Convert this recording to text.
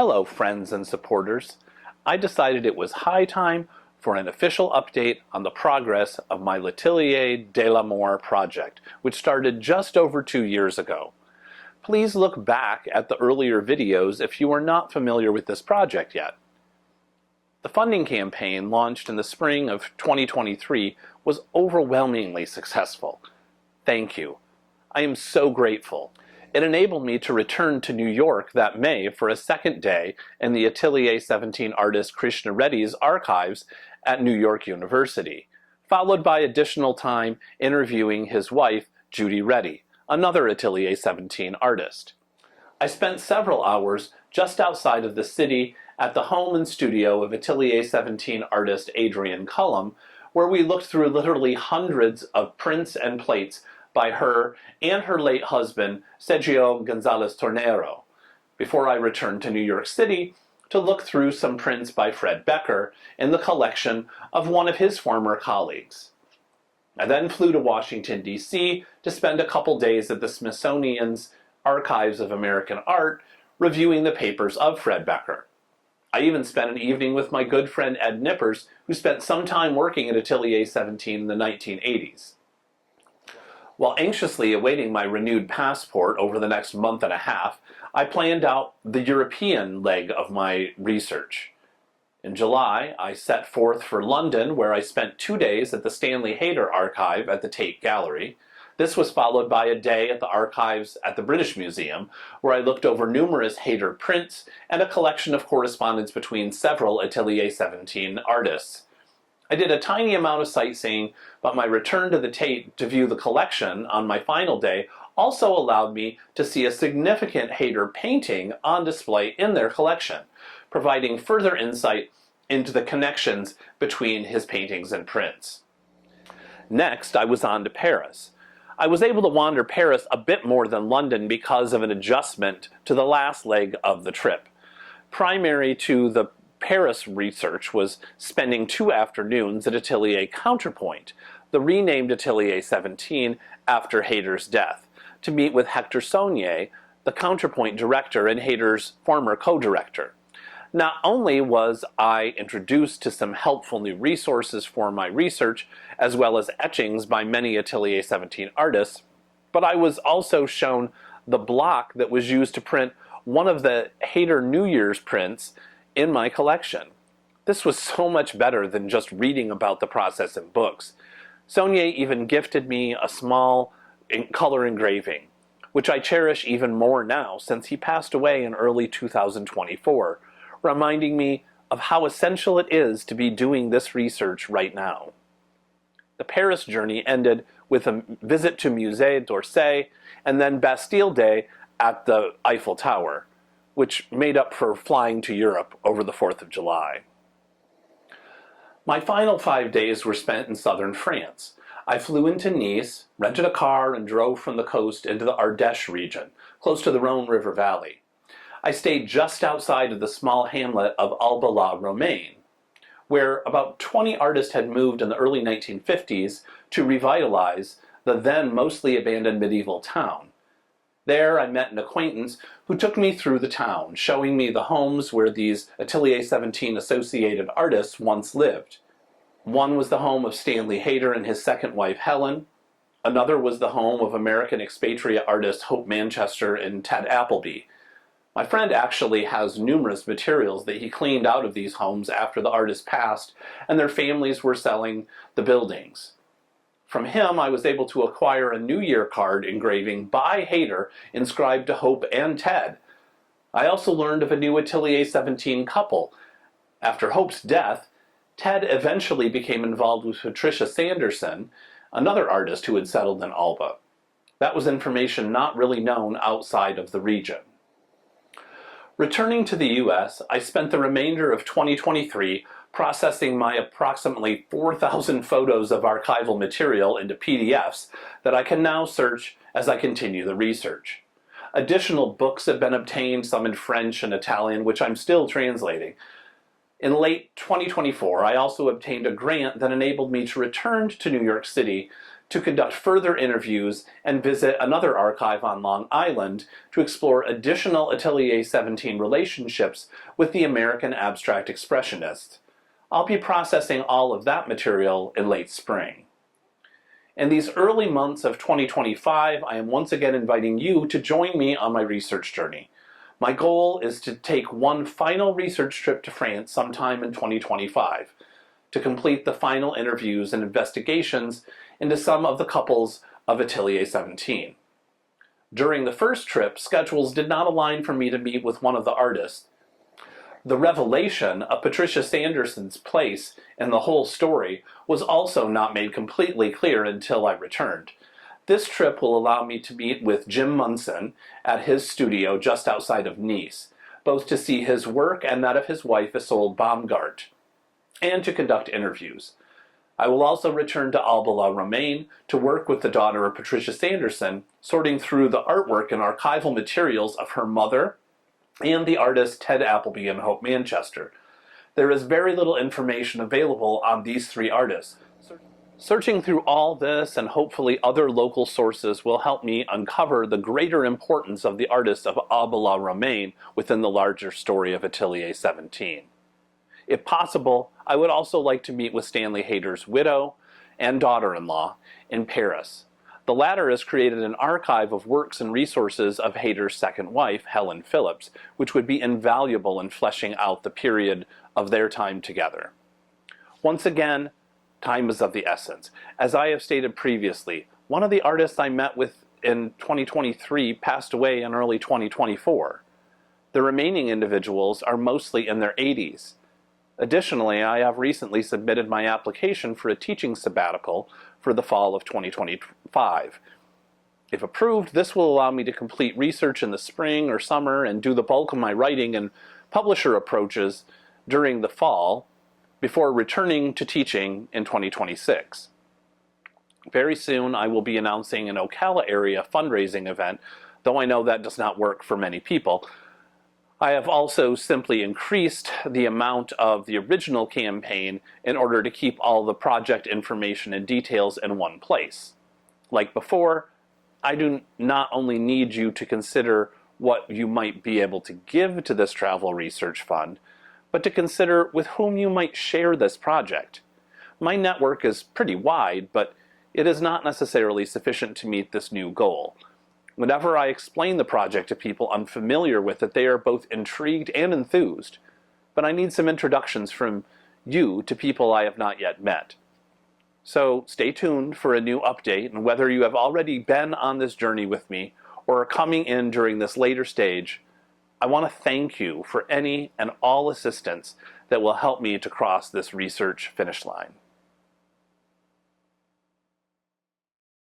Hello friends and supporters. I decided it was high time for an official update on the progress of my L'Atelier de l'Amour project, which started just over 2 years ago. Please look back at the earlier videos if you are not familiar with this project yet. The funding campaign, launched in the spring of 2023, was overwhelmingly successful. Thank you. I am so grateful. It enabled me to return to New York that May for a second day in the Atelier 17 artist Krishna Reddy's archives at New York University, followed by additional time interviewing his wife, Judy Reddy, another Atelier 17 artist. I spent several hours just outside of the city at the home and studio of Atelier 17 artist Adrian Cullum, where we looked through literally hundreds of prints and plates by her and her late husband, Sergio Gonzalez Tornero, before I returned to New York City to look through some prints by Fred Becker in the collection of one of his former colleagues. I then flew to Washington, D.C. to spend a couple days at the Smithsonian's Archives of American Art reviewing the papers of Fred Becker. I even spent an evening with my good friend Ed Nippers, who spent some time working at Atelier 17 in the 1980s. While anxiously awaiting my renewed passport over the next month and a half, I planned out the European leg of my research. In July, I set forth for London, where I spent 2 days at the Stanley Hayter archive at the Tate Gallery. This was followed by a day at the archives at the British Museum, where I looked over numerous Hayter prints and a collection of correspondence between several Atelier 17 artists. I did a tiny amount of sightseeing, but my return to the Tate to view the collection on my final day also allowed me to see a significant Hayter painting on display in their collection, providing further insight into the connections between his paintings and prints. Next, I was on to Paris. I was able to wander Paris a bit more than London because of an adjustment to the last leg of the trip. Primary to the Paris research was spending 2 afternoons at Atelier Counterpoint, the renamed Atelier 17 after Hayter's death, to meet with Hector Saunier, the Counterpoint director and Hayter's former co-director. Not only was I introduced to some helpful new resources for my research, as well as etchings by many Atelier 17 artists, but I was also shown the block that was used to print one of the Hayter New Year's prints in my collection. This was so much better than just reading about the process in books. Saunier even gifted me a small color engraving, which I cherish even more now since he passed away in early 2024, reminding me of how essential it is to be doing this research right now. The Paris journey ended with a visit to Musée d'Orsay and then Bastille Day at the Eiffel Tower, which made up for flying to Europe over the 4th of July. My final 5 days were spent in southern France. I flew into Nice, rented a car, and drove from the coast into the Ardèche region, close to the Rhone River Valley. I stayed just outside of the small hamlet of Alba-la-Romaine, where about 20 artists had moved in the early 1950s to revitalize the then mostly abandoned medieval town. There I met an acquaintance who took me through the town, showing me the homes where these Atelier 17 associated artists once lived. One was the home of Stanley Hayter and his second wife Helen. Another was the home of American expatriate artist Hope Manchester and Ted Appleby. My friend actually has numerous materials that he cleaned out of these homes after the artists passed and their families were selling the buildings. From him, I was able to acquire a New Year card engraving by Hayter inscribed to Hope and Ted. I also learned of a new Atelier 17 couple. After Hope's death, Ted eventually became involved with Patricia Sanderson, another artist who had settled in Alba. That was information not really known outside of the region. Returning to the US, I spent the remainder of 2023 processing my approximately 4,000 photos of archival material into PDFs that I can now search as I continue the research. Additional books have been obtained, some in French and Italian, which I'm still translating. In late 2024, I also obtained a grant that enabled me to return to New York City to conduct further interviews and visit another archive on Long Island to explore additional Atelier 17 relationships with the American abstract expressionists. I'll be processing all of that material in late spring. In these early months of 2025, I am once again inviting you to join me on my research journey. My goal is to take one final research trip to France sometime in 2025, to complete the final interviews and investigations into some of the couples of Atelier 17. During the first trip, schedules did not align for me to meet with one of the artists. The revelation of Patricia Sanderson's place in the whole story was also not made completely clear until I returned. This trip will allow me to meet with Jim Munson at his studio just outside of Nice, both to see his work and that of his wife Isolde Baumgart, and to conduct interviews. I will also return to Alba La Romaine to work with the daughter of Patricia Sanderson, sorting through the artwork and archival materials of her mother and the artists Ted Appleby and Hope Manchester. There is very little information available on these three artists. Searching through all this and hopefully other local sources will help me uncover the greater importance of the artists of Alba La Romaine within the larger story of Atelier 17. If possible, I would also like to meet with Stanley Hayter's widow and daughter-in-law in Paris. The latter has created an archive of works and resources of Hayter's second wife, Helen Phillips, which would be invaluable in fleshing out the period of their time together. Once again, time is of the essence. As I have stated previously, one of the artists I met with in 2023 passed away in early 2024. The remaining individuals are mostly in their 80s. Additionally, I have recently submitted my application for a teaching sabbatical for the fall of 2025. If approved, this will allow me to complete research in the spring or summer and do the bulk of my writing and publisher approaches during the fall before returning to teaching in 2026. Very soon, I will be announcing an Ocala area fundraising event, though I know that does not work for many people. I have also simply increased the amount of the original campaign in order to keep all the project information and details in one place. Like before, I do not only need you to consider what you might be able to give to this travel research fund, but to consider with whom you might share this project. My network is pretty wide, but it is not necessarily sufficient to meet this new goal. Whenever I explain the project to people unfamiliar with it, they are both intrigued and enthused. But I need some introductions from you to people I have not yet met. So stay tuned for a new update, and whether you have already been on this journey with me or are coming in during this later stage, I want to thank you for any and all assistance that will help me to cross this research finish line.